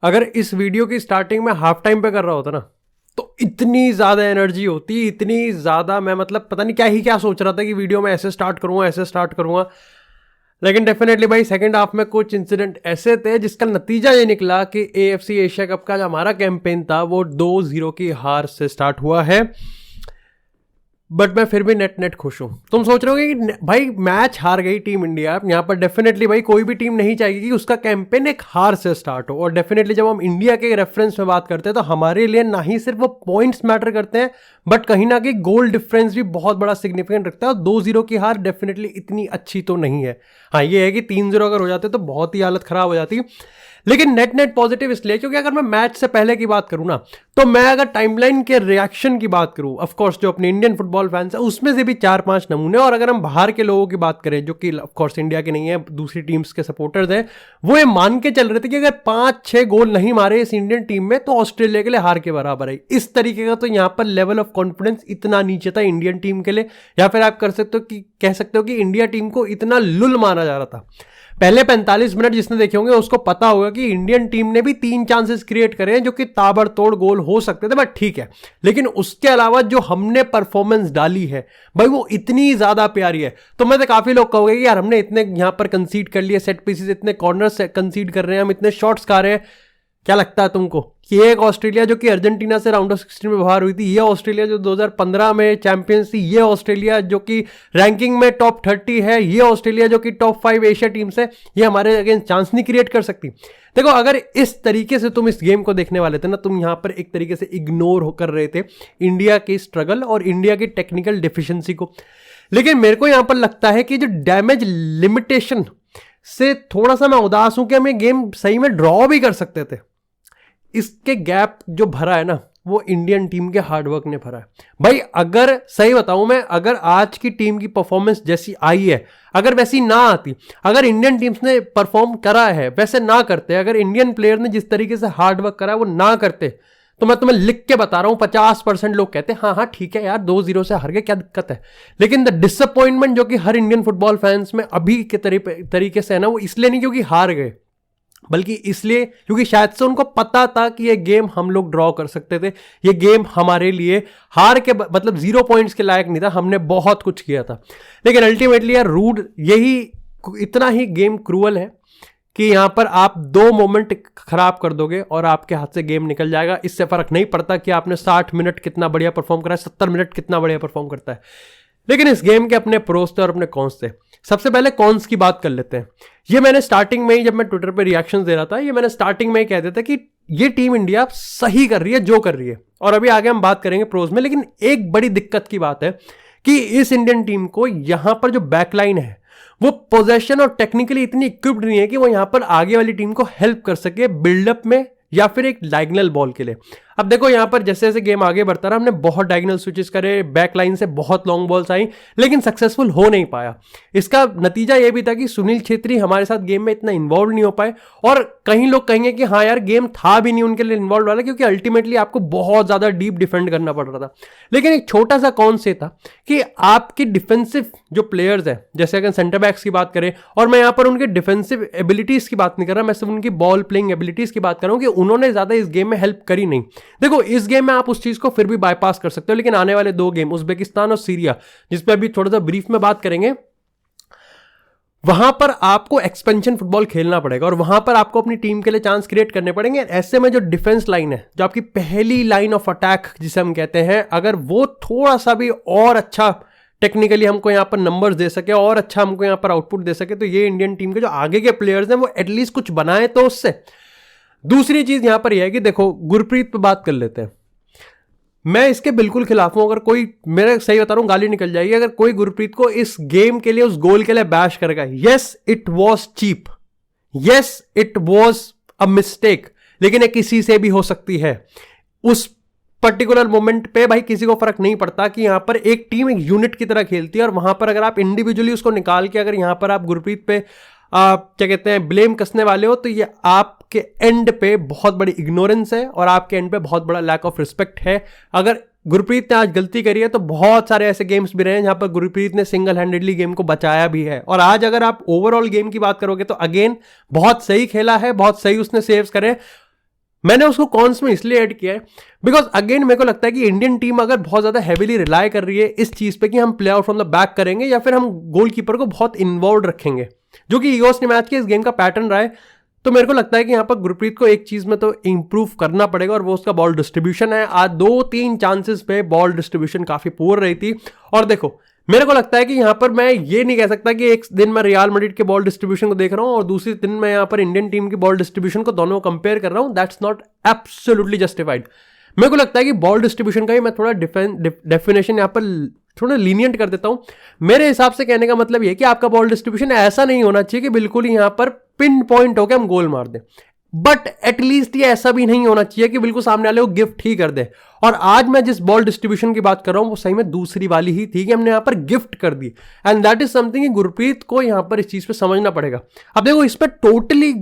अगर इस वीडियो की स्टार्टिंग में हाफ टाइम पे कर रहा होता ना तो इतनी ज़्यादा एनर्जी होती, इतनी ज़्यादा, मैं मतलब पता नहीं क्या सोच रहा था कि वीडियो में ऐसे स्टार्ट करूँगा। लेकिन डेफिनेटली भाई सेकंड हाफ में कुछ इंसिडेंट ऐसे थे जिसका नतीजा ये निकला कि AFC एशिया कप का जो हमारा कैंपेन था वो 2-0 की हार से स्टार्ट हुआ है। बट मैं फिर भी नेट खुश हूं। तुम सोच रहे हो कि भाई मैच हार गई टीम इंडिया, यहाँ पर डेफिनेटली भाई कोई भी टीम नहीं चाहेगी कि उसका कैंपेन एक हार से स्टार्ट हो। और डेफिनेटली जब हम इंडिया के रेफरेंस में बात करते हैं तो हमारे लिए ना ही सिर्फ वो पॉइंट्स मैटर करते हैं बट कहीं ना कहीं गोल डिफरेंस भी बहुत बड़ा सिग्निफिकेंट रखता है। और 2-0 की हार डेफिनेटली इतनी अच्छी तो नहीं है। हाँ ये है कि 3-0 अगर हो जाते तो बहुत ही हालत खराब हो जाती। लेकिन नेट पॉजिटिव इसलिए क्योंकि अगर मैं मैच से पहले की बात करूं ना तो मैं अगर टाइमलाइन के रिएक्शन की बात करूं, ऑफ कोर्स जो अपने इंडियन फुटबॉल फैंस है उसमें से भी 4-5 नमूने, और अगर हम बाहर के लोगों की बात करें जो कि ऑफ कोर्स इंडिया के नहीं है, दूसरी टीम्स के सपोर्टर्स हैं, वो ये मान के चल रहे थे कि अगर 5-6 गोल नहीं मारे इस इंडियन टीम में तो ऑस्ट्रेलिया के लिए हार के बराबर है। इस तरीके का तो यहां पर लेवल ऑफ कॉन्फिडेंस इतना नीचे था इंडियन टीम के लिए, या फिर आप कह सकते हो कि इंडिया टीम को इतना लुल माना जा रहा था। पहले 45 मिनट जिसने देखे होंगे उसको पता होगा कि इंडियन टीम ने भी 3 चांसेस क्रिएट करे हैं जो कि ताबड़तोड़ गोल हो सकते थे, बट ठीक है। लेकिन उसके अलावा जो हमने परफॉर्मेंस डाली है भाई वो इतनी ज्यादा प्यारी है। तो मैं तो काफी लोग कहोगे कि यार हमने इतने यहां पर कंसीड कर लिए सेट पीसेस, इतने कॉर्नर्स कंसीड कर रहे हैं, हम इतने शॉट्स खा रहे हैं, क्या लगता है तुमको कि एक ऑस्ट्रेलिया जो कि अर्जेंटीना से राउंड ऑफ 16 में बाहर हुई थी, ये ऑस्ट्रेलिया जो 2015 में चैंपियंस थी, ये ऑस्ट्रेलिया जो कि रैंकिंग में टॉप 30 है, ये ऑस्ट्रेलिया जो कि टॉप 5 एशिया टीम से, ये हमारे अगेंस्ट चांस नहीं क्रिएट कर सकती। देखो अगर इस तरीके से तुम इस गेम को देखने वाले थे ना, तुम यहां पर एक तरीके से इग्नोर कर रहे थे इंडिया की स्ट्रगल और इंडिया की टेक्निकल डिफिशियंसी को। लेकिन मेरे को यहां पर लगता है कि जो डैमेज लिमिटेशन से थोड़ा सा मैं उदास हूं कि हम ये गेम सही में ड्रॉ भी कर सकते थे। इसके गैप जो भरा है ना वो इंडियन टीम के हार्डवर्क ने भरा है भाई। अगर सही बताऊं मैं, अगर आज की टीम की परफॉर्मेंस जैसी आई है अगर वैसी ना आती, अगर इंडियन टीम्स ने परफॉर्म करा है वैसे ना करते, अगर इंडियन प्लेयर ने जिस तरीके से हार्डवर्क करा है वो ना करते, तो मैं तुम्हें लिख के बता रहा हूं 50% लोग कहते हैं हाँ ठीक है यार 2-0 से हार गए, क्या दिक्कत है। लेकिन द डिसअपॉइंटमेंट जो कि हर इंडियन फुटबॉल फैंस में अभी के तरीके से है ना, वो इसलिए नहीं क्योंकि हार गए, बल्कि इसलिए क्योंकि शायद से उनको पता था कि ये गेम हम लोग ड्रॉ कर सकते थे, ये गेम हमारे लिए हार के मतलब 0 पॉइंट्स के लायक नहीं था, हमने बहुत कुछ किया था। लेकिन अल्टीमेटली यार रूड यही इतना ही गेम क्रूअल है कि यहां पर आप 2 मोमेंट खराब कर दोगे और आपके हाथ से गेम निकल जाएगा। इससे फर्क नहीं पड़ता कि आपने 60 मिनट कितना बढ़िया परफॉर्म करा है, 70 मिनट कितना बढ़िया परफॉर्म करता है। लेकिन इस गेम के अपने प्रोस थे और अपने कॉन्स थे। सबसे पहले कॉन्स की बात कर लेते हैं। ये मैंने स्टार्टिंग में ही जब मैं ट्विटर पे रिएक्शंस दे रहा था, ये मैंने स्टार्टिंग में ही कह देता कि ये टीम इंडिया सही कर रही है जो कर रही है, और अभी आगे हम बात करेंगे प्रोस में। लेकिन एक बड़ी दिक्कत की बात है कि इस इंडियन टीम को यहां पर जो बैकलाइन है वो पोजेशन और टेक्निकली इतनी इक्विप्ड नहीं है कि वो यहां पर आगे वाली टीम को हेल्प कर सके बिल्डअप में या फिर एक डायगोनल बॉल के लिए। अब देखो यहां पर जैसे जैसे गेम आगे बढ़ता रहा, हमने बहुत डायगोनल स्विचेस करे, बैक लाइन से बहुत लॉन्ग बॉल्स आई, लेकिन सक्सेसफुल हो नहीं पाया। इसका नतीजा यह भी था कि सुनील छेत्री हमारे साथ गेम में इतना इन्वॉल्व नहीं हो पाए, और कहीं लोग कहेंगे कि हाँ यार गेम था भी नहीं उनके लिए इन्वॉल्व वाला, क्योंकि अल्टीमेटली आपको बहुत ज्यादा डीप डिफेंड करना पड़ रहा था। लेकिन एक छोटा सा कौन से था कि आपकी डिफेंसिव जो प्लेयर्स है, जैसे अगर सेंटर बैक्स की बात करें, और मैं यहां पर उनके डिफेंसिव एबिलिटीज की बात नहीं कर रहा, मैं सिर्फ उनकी बॉल प्लेइंग एबिलिटीज की बात कर रहा हूं कि उन्होंने ज्यादा इस गेम में हेल्प करी नहीं। देखो इस गेम में आप उस चीज को फिर भी बाईपास कर सकते हो, लेकिन आने वाले 2 गेम उज्बेकिस्तान और सीरिया, जिस पर अभी थोड़ा सा ब्रीफ में बात करेंगे, वहां पर आपको एक्सपेंशन फुटबॉल खेलना पड़ेगा और वहां पर आपको अपनी टीम के लिए चांस क्रिएट करने पड़ेंगे। ऐसे में जो डिफेंस लाइन है, जो आपकी पहली लाइन ऑफ अटैक जिसे हम कहते हैं, अगर वो थोड़ा सा भी और अच्छा टेक्निकली हमको यहां पर नंबर्स दे सके और अच्छा हमको यहां पर आउटपुट दे सके, तो ये इंडियन टीम के जो आगे के प्लेयर्स हैं वो एटलीस्ट कुछ बनाए तो उससे। दूसरी चीज यहां पर यह है कि देखो गुरप्रीत पे बात कर लेते हैं। मैं इसके बिल्कुल खिलाफ हूं, अगर कोई, मेरे सही बता रहा हूं गाली निकल जाएगी अगर कोई गुरप्रीत को इस गेम के लिए उस गोल के लिए बैश करेगा। Yes it was cheap, yes it was a mistake, लेकिन ये किसी से भी हो सकती है। उस पर्टिकुलर मोमेंट पे भाई किसी को फर्क नहीं पड़ता कि यहां पर एक टीम एक यूनिट की तरह खेलती है, और वहां पर अगर आप इंडिविजुअली उसको निकाल के अगर यहां पर आप गुरप्रीत पे क्या कहते हैं ब्लेम कसने वाले हो, तो ये आपके एंड पे बहुत बड़ी इग्नोरेंस है और आपके एंड पे बहुत बड़ा लैक ऑफ रिस्पेक्ट है। अगर गुरप्रीत ने आज गलती करी है तो बहुत सारे ऐसे गेम्स भी रहे हैं जहां पर गुरप्रीत ने सिंगल हैंडेडली गेम को बचाया भी है, और आज अगर आप ओवरऑल गेम की बात करोगे तो अगेन बहुत सही खेला है, बहुत सही उसने सेव्स करे। मैंने उसको कॉन्स में इसलिए ऐड किया है बिकॉज अगेन मेरे को लगता है कि इंडियन टीम अगर बहुत ज्यादा हैवीली रिलाय कर रही है इस चीज पे कि हम play out from the back करेंगे या फिर हम गोलकीपर को बहुत इन्वॉल्व रखेंगे, जो कि ईगोस मैच के इस गेम का पैटर्न रहा है, तो मेरे को लगता है कि यहाँ पर गुरप्रीत को एक चीज में तो इंप्रूव करना पड़ेगा और वो उसका बॉल डिस्ट्रीब्यूशन है। आज 2-3 चांसेस पे बॉल डिस्ट्रीब्यूशन काफी पुअर रही थी। और देखो मेरे को लगता है कि यहाँ पर मैं ये नहीं कह सकता कि एक दिन मैं रियल मैड्रिड के बॉल डिस्ट्रीब्यूशन को देख रहा हूँ और दूसरे दिन मैं यहाँ पर इंडियन टीम की बॉल डिस्ट्रीब्यूशन को दोनों कंपेयर कर रहा हूँ। That's not absolutely justified. मेरे को लगता है कि बॉल डिस्ट्रीब्यूशन का ही मैं थोड़ा डेफिनेशन यहाँ पर थोड़ा लीनियंट कर देता हूं। मेरे हिसाब से कहने का मतलब ये कि आपका बॉल डिस्ट्रीब्यूशन ऐसा नहीं होना चाहिए कि बिल्कुल ही यहां पर पिन पॉइंट होकर हम गोल मार दें, बट एटलीस्ट ये ऐसा भी नहीं होना चाहिए कि बिल्कुल सामने वाले को गिफ्ट ही कर दे। और आज मैं जिस बॉल डिस्ट्रीब्यूशन की बात कर रहा हूं वो सही में दूसरी वाली ही थी कि हमने यहां पर गिफ्ट कर दी, and that is something Gurpreet को यहां पर इस चीज पे समझना पड़ेगा। अब देखो इस पर टोटली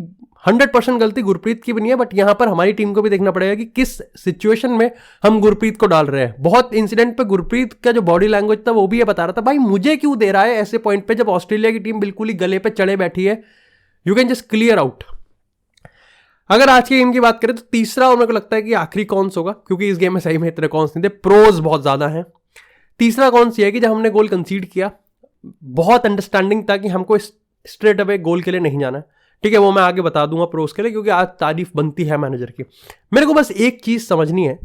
100% गलती गुरप्रीत की भी नहीं है, बट यहां पर हमारी टीम को भी देखना पड़ेगा कि किस सिचुएशन में हम गुरप्रीत को डाल रहे हैं। बहुत इंसिडेंट पे गुरप्रीत का जो बॉडी लैंग्वेज था वो भी ये बता रहा था भाई मुझे क्यों दे रहा है ऐसे पॉइंट पे जब ऑस्ट्रेलिया की टीम बिल्कुल ही गले पे चढ़े बैठी है। You can just clear out. अगर आज की गेम की बात करें तो तीसरा और मेरे को लगता है कि आखिरी कॉन्स होगा, क्योंकि इस गेम में सही में इतने कॉन्स नहीं थे, प्रोज बहुत ज्यादा हैं। तीसरा कॉन्स ये है कि जब हमने गोल कंसीड किया बहुत अंडरस्टैंडिंग था कि हमको स्ट्रेट अवे गोल के लिए नहीं जाना है, ठीक है, वो मैं आगे बता दूंगा प्रोस के लिए, क्योंकि आज तारीफ बनती है मैनेजर की। मेरे को बस एक चीज समझनी है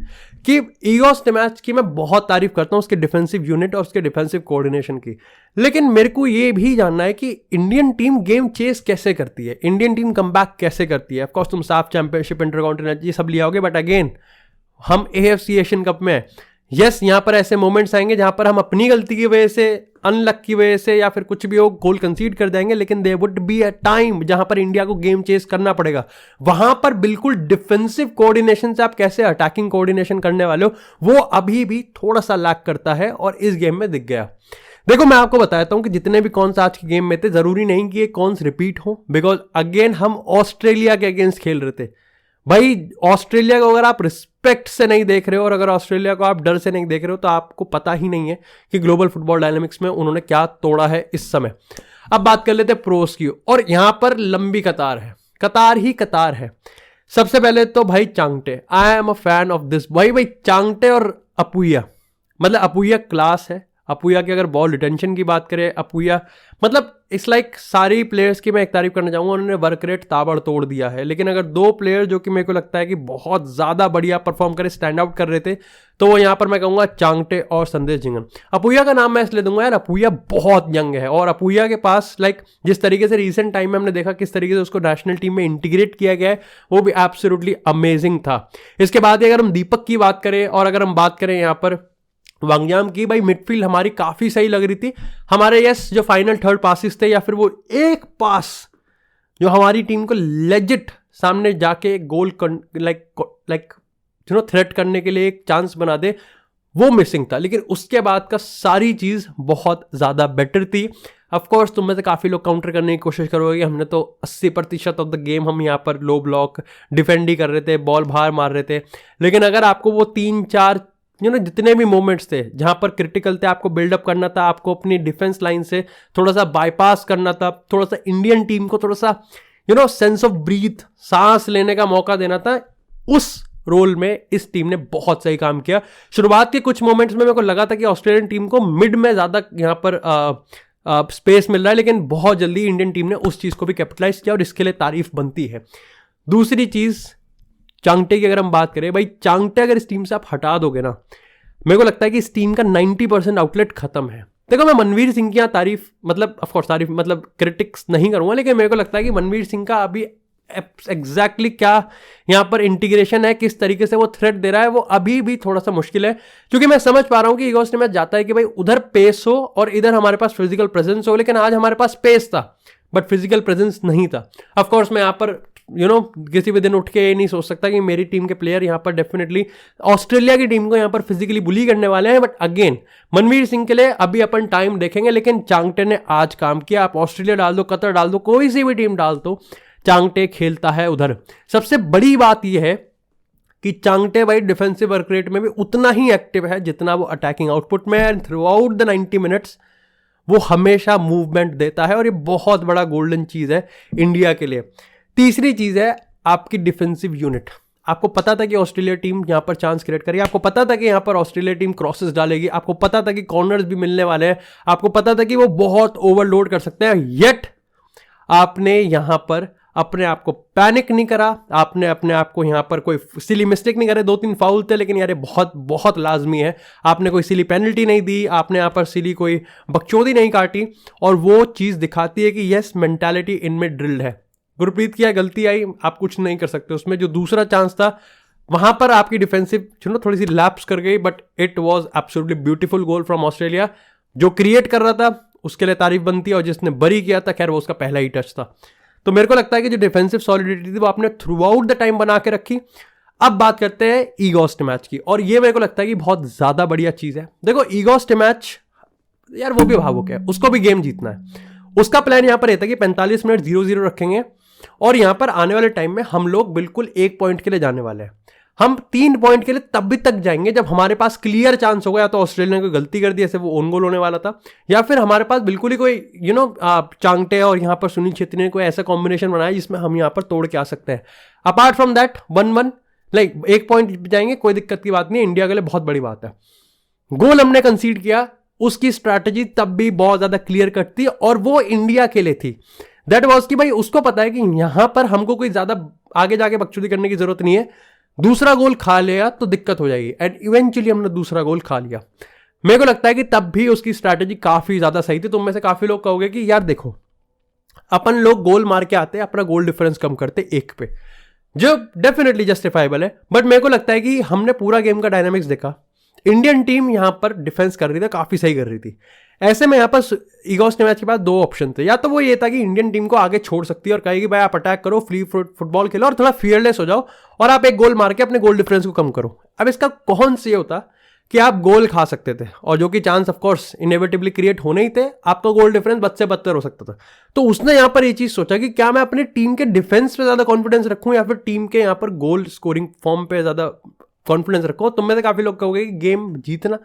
कि ईगोस मैच की मैं बहुत तारीफ करता हूं उसके डिफेंसिव यूनिट और उसके डिफेंसिव कोऑर्डिनेशन की, लेकिन मेरे को ये भी जानना है कि इंडियन टीम गेम चेस कैसे करती है, इंडियन टीम कमबैक कैसे करती है। ऑफकोर्स तुम साफ चैंपियनशिप, इंटरकॉन्टिनेंटल ये सब लिया होगे, बट अगेन हम AFC एशियन कप में यस यहां पर ऐसे मोमेंट्स आएंगे जहां पर हम अपनी गलती की वजह से, अनलक की वजह से या फिर कुछ भी हो गोल कंसीड कर देंगे, लेकिन there would be a time जहां पर इंडिया को गेम चेस करना पड़ेगा। वहां पर बिल्कुल डिफेंसिव कोऑर्डिनेशन से आप कैसे अटैकिंग कोऑर्डिनेशन करने वाले हो वो अभी भी थोड़ा सा लैक करता है और इस गेम में दिख गया। देखो मैं आपको बताता हूं कि जितने भी कॉन्स आज की गेम में थे जरूरी नहीं कि ये कॉन्स रिपीट हो, बिकॉज अगेन हम ऑस्ट्रेलिया के अगेंस्ट खेल रहे थे। भाई ऑस्ट्रेलिया को अगर आप रिस्पेक्ट से नहीं देख रहे हो और अगर ऑस्ट्रेलिया को आप डर से नहीं देख रहे हो तो आपको पता ही नहीं है कि ग्लोबल फुटबॉल डायनामिक्स में उन्होंने क्या तोड़ा है इस समय। अब बात कर लेते हैं प्रोस की, और यहां पर लंबी कतार है, कतार ही कतार है। सबसे पहले तो भाई Chhangte, I am a fan of this भाई चांगटे और अपुया, मतलब अपुया क्लास है। अपुया की अगर बॉल रिटेंशन की बात करें, अपुया मतलब इट्स लाइक सारी प्लेयर्स की मैं एक तारीफ करना चाहूंगा, उन्होंने वर्क रेट ताबड़ तोड़ दिया है। लेकिन अगर दो प्लेयर जो कि मेरे को लगता है कि बहुत ज्यादा बढ़िया परफॉर्म करे, स्टैंड आउट कर रहे थे, तो वो यहाँ पर मैं कहूंगा चांगटे और संदेश झिंगन। अपुया का नाम मैं इसलिए दूंगा यार, अपुया बहुत यंग है और अपुया के पास लाइक जिस तरीके से रिसेंट टाइम में हमने देखा किस तरीके से उसको नेशनल टीम में इंटीग्रेट किया गया है वो भी एब्सोल्युटली अमेजिंग था। इसके बाद अगर हम दीपक की बात करें और अगर हम बात करें यहाँ पर वांगयाम की, भाई मिडफील्ड हमारी काफी सही लग रही थी। हमारे यस जो फाइनल थर्ड पासिस थे या फिर वो एक पास जो हमारी टीम को लेजिट सामने जाके goal like you know threat करने के लिए एक चांस बना दे, वो मिसिंग था। लेकिन उसके बाद का सारी चीज बहुत ज्यादा बेटर थी। ऑफ कोर्स तुम में से काफी लोग काउंटर करने की कोशिश करोगे, हमने तो 80% ऑफ द गेम हम यहाँ पर लो ब्लॉक डिफेंड ही कर रहे थे, बॉल बाहर मार रहे थे। लेकिन अगर आपको वो 3-4 जितने भी मोमेंट्स थे जहां पर क्रिटिकल थे, आपको बिल्डअप करना था, आपको अपनी डिफेंस लाइन से थोड़ा सा बाईपास करना था, थोड़ा सा इंडियन टीम को थोड़ा सा सेंस ऑफ ब्रीथ, सांस लेने का मौका देना था, उस रोल में इस टीम ने बहुत सही काम किया। शुरुआत के कुछ मोमेंट्स में मेरे को लगा था कि ऑस्ट्रेलियन टीम को मिड में ज्यादा यहाँ पर स्पेस मिल रहा है, लेकिन बहुत जल्दी इंडियन टीम ने उस चीज को भी कैपिटलाइज किया और इसके लिए तारीफ बनती है। दूसरी चीज चांगटे की अगर हम बात करें, भाई चांगटे अगर इस टीम से आप हटा दोगे ना, मेरे को लगता है कि इस टीम का 90% आउटलेट खत्म है। देखो मैं मनवीर सिंह की तारीफ मतलब ऑफकोर्स तारीफ मतलब क्रिटिक्स नहीं करूंगा, लेकिन मेरे को लगता है कि मनवीर सिंह का अभी एग्जैक्टली क्या यहाँ पर इंटीग्रेशन है, किस तरीके से वो थ्रेट दे रहा है, वो अभी भी थोड़ा सा मुश्किल है। क्योंकि मैं समझ पा रहा हूँ कि ईगोस मैच जाता है कि भाई उधर पेस हो और इधर हमारे पास फिजिकल प्रेजेंस हो, लेकिन आज हमारे पास पेस था बट फिजिकल प्रेजेंस नहीं था। ऑफकोर्स मैं यहाँ पर किसी भी दिन उठ के ये नहीं सोच सकता कि मेरी टीम के प्लेयर यहाँ पर डेफिनेटली ऑस्ट्रेलिया की टीम को यहाँ पर फिजिकली बुली करने वाले हैं, बट अगेन मनवीर सिंह के लिए अभी अपन टाइम देखेंगे। लेकिन चांगटे ने आज काम किया। आप ऑस्ट्रेलिया डाल दो, कतर डाल दो, कोई सी भी टीम डाल दो, चांगटे खेलता है उधर। सबसे बड़ी बात यह है कि चांगटे भाई डिफेंसिव वर्क रेट में भी उतना ही एक्टिव है जितना वो अटैकिंग आउटपुट में है। थ्रू आउट द 90 मिनट्स वो हमेशा मूवमेंट देता है और ये बहुत बड़ा गोल्डन चीज है इंडिया के लिए। तीसरी चीज है आपकी डिफेंसिव यूनिट। आपको पता था कि ऑस्ट्रेलिया टीम यहाँ पर चांस क्रिएट करेगी, आपको पता था कि यहाँ पर ऑस्ट्रेलिया टीम क्रॉसेस डालेगी, आपको पता था कि कॉर्नर्स भी मिलने वाले हैं, आपको पता था कि वो बहुत ओवरलोड कर सकते हैं, येट आपने यहां पर अपने आप को पैनिक नहीं करा, आपने अपने आप को यहां पर कोई सिली मिस्टेक नहीं करे। 2-3 फाउल थे लेकिन यार ये बहुत बहुत लाजमी है। आपने कोई सिली पेनल्टी नहीं दी, आपने यहां पर सिली कोई बकचोदी नहीं काटी, और वो चीज दिखाती है कि यस मेंटालिटी इनमें ड्रिल्ड है। गुरप्रीत की गलती आई, आप कुछ नहीं कर सकते उसमें। जो दूसरा चांस था वहां पर आपकी डिफेंसिव थोड़ी सी लैप्स कर गई, but it was absolutely beautiful goal from Australia. जो क्रिएट कर रहा था उसके लिए तारीफ बनती है, और जिसने बरी किया था खैर वो उसका पहला ही टच था। तो मेरे को लगता है कि जो डिफेंसिव सॉलिडिटी थी वो आपने थ्रू आउट द टाइम बना के रखी। अब बात करते हैं ईगोस्ट मैच की, और ये मेरे को लगता है कि बहुत ज्यादा बढ़िया चीज है। देखो ईगोस्ट मैच यार वो भी भावुक है, उसको भी गेम जीतना है। उसका प्लान यहां पर रहता है कि 45 मिनट 0-0 रखेंगे, और यहां पर आने वाले टाइम में हम लोग बिल्कुल 1 पॉइंट के लिए जाने वाले हैं। हम 3 पॉइंट के लिए तब भी तक जाएंगे जब हमारे पास क्लियर चांस होगा, या तो ऑस्ट्रेलिया ने कोई गलती कर दी, ऐसे वो ओन गोल होने वाला था, या फिर हमारे पास बिल्कुल ही कोई चांगटे और यहाँ पर सुनील छेत्री ने कोई ऐसा कॉम्बिनेशन बनाया जिसमें हम यहाँ पर तोड़ के आ सकते हैं। Apart from that 1-1 like 1 point जाएंगे, कोई दिक्कत की बात नहीं है, इंडिया के लिए बहुत बड़ी बात है। गोल हमने कंसीड किया, उसकी स्ट्रैटेजी तब भी बहुत ज्यादा क्लियर कट थी, और वो इंडिया के लिए थी। दैट वॉज कि भाई उसको पता है कि यहां पर हमको कोई ज्यादा आगे जाके बकचोदी करने की जरूरत नहीं है, दूसरा गोल खा लिया तो दिक्कत हो जाएगी। एंड इवेंचुअली हमने दूसरा गोल खा लिया। मेरे को लगता है कि तब भी उसकी स्ट्रैटेजी काफी ज्यादा सही थी। तुम में से काफी लोग कहोगे कि यार देखो अपन लोग गोल मार के आते हैं, अपना गोल डिफरेंस कम करते 1 पे, जो डेफिनेटली जस्टिफाइबल है। बट मेरे को लगता है कि हमने पूरा गेम का डायनामिक्स देखा, इंडियन टीम यहां पर डिफेंस कर रही थी, काफी सही कर रही थी। ऐसे में यहां पर ईगोस्ट मैच के बाद 2 ऑप्शन थे, या तो वो ये था कि इंडियन टीम को आगे छोड़ सकती है और कहेगी भाई आप अटैक करो, फ्री फुटबॉल खेलो और थोड़ा फियरलेस हो जाओ, और आप 1 गोल मार के अपने गोल डिफरेंस को कम करो। अब इसका कौन से होता कि आप गोल खा सकते थे, और जो कि chance of course inevitably create होने ही थे, आपका गोल डिफरेंस बद से बदतर हो सकता था। तो उसने यहां पर ये चीज सोचा कि क्या मैं अपनी टीम के डिफेंस पे ज्यादा कॉन्फिडेंस रखूं, या फिर टीम के यहां पर गोल स्कोरिंग फॉर्म पे ज्यादा कॉन्फिडेंस रखो। तुम में से काफी लोग कहोगे कि गेम जीतना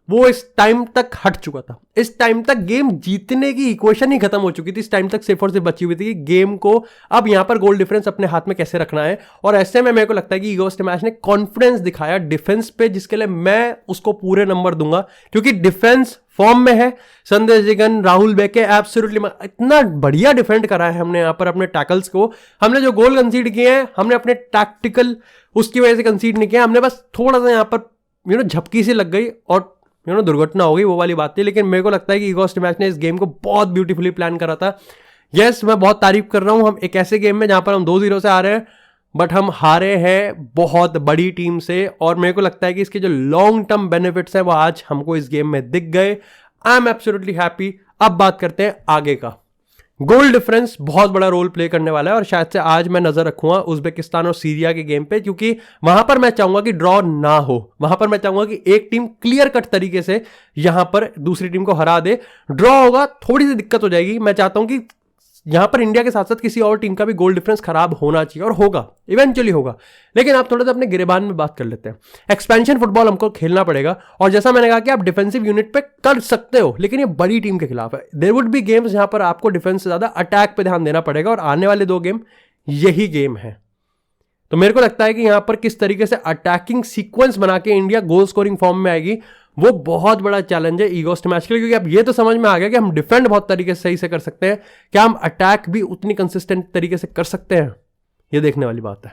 वो इस टाइम तक हट चुका था, इस टाइम तक गेम जीतने की इक्वेशन ही खत्म हो चुकी थी, इस टाइम तक सिर्फ और सिर्फ बची हुई थी कि गेम को अब यहां पर गोल डिफरेंस अपने हाथ में कैसे रखना है। और ऐसे में मेरे को लगता है कि ईगोस्ट मैच ने कॉन्फिडेंस दिखाया डिफेंस पे, जिसके लिए मैं उसको पूरे नंबर दूंगा, क्योंकि डिफेंस फॉर्म में है। संदेश जिगन, राहुल बेके एब्सोल्युटली इतना बढ़िया डिफेंड करा है हमने यहां पर अपने टैकल्स को। हमने जो गोल कंसीड किए हैं हमने अपने टैक्टिकल उसकी वजह से कंसीड नहीं किया, हमने बस थोड़ा सा यहां पर झपकी सी लग गई और दुर्घटना हो गई, वो वाली बात थी। लेकिन मेरे को लगता है कि ईगोस्ट मैच ने इस गेम को बहुत ब्यूटीफुली प्लान करा था। यस, मैं बहुत तारीफ कर रहा हूं, हम एक ऐसे गेम में जहां पर हम 2-0 से आ रहे हैं, बट हम हारे हैं बहुत बड़ी टीम से, और मेरे को लगता है कि इसके जो लॉन्ग टर्म बेनिफिट्स हैं वो आज हमको इस गेम में दिख गए। I am absolutely happy. अब बात करते हैं आगे का। गोल डिफरेंस बहुत बड़ा रोल प्ले करने वाला है, और शायद से आज मैं नजर रखूंगा उज्बेकिस्तान और सीरिया के गेम पे, क्योंकि वहां पर मैं चाहूंगा कि ड्रॉ ना हो। वहां पर मैं चाहूंगा कि एक टीम क्लियर कट तरीके से यहां पर दूसरी टीम को हरा दे। ड्रॉ होगा थोड़ी सी दिक्कत हो जाएगी। मैं चाहता हूं कि यहां पर इंडिया के साथ साथ किसी और टीम का भी गोल डिफरेंस खराब होना चाहिए, और होगा, इवेंचुअली होगा। लेकिन आप थोड़ा सा अपने गिरेबान में बात कर लेते हैं। एक्सपेंशन फुटबॉल हमको खेलना पड़ेगा, और जैसा मैंने कहा कि आप डिफेंसिव यूनिट पे कर सकते हो, लेकिन ये बड़ी टीम के खिलाफ है। देयर वुड बी गेम्स जहां पर आपको डिफेंस से ज्यादा अटैक पे ध्यान देना पड़ेगा, और आने वाले 2 गेम यही गेम है। तो मेरे को लगता है कि यहां पर किस तरीके से अटैकिंग सीक्वेंस बना के इंडिया गोल स्कोरिंग फॉर्म में आएगी, वो बहुत बड़ा चैलेंज है ईगोस्ट मैच के लिए। क्योंकि अब ये तो समझ में आ गया कि हम डिफेंड बहुत तरीके से सही से कर सकते हैं, क्या हम अटैक भी उतनी कंसिस्टेंट तरीके से कर सकते हैं, ये देखने वाली बात है।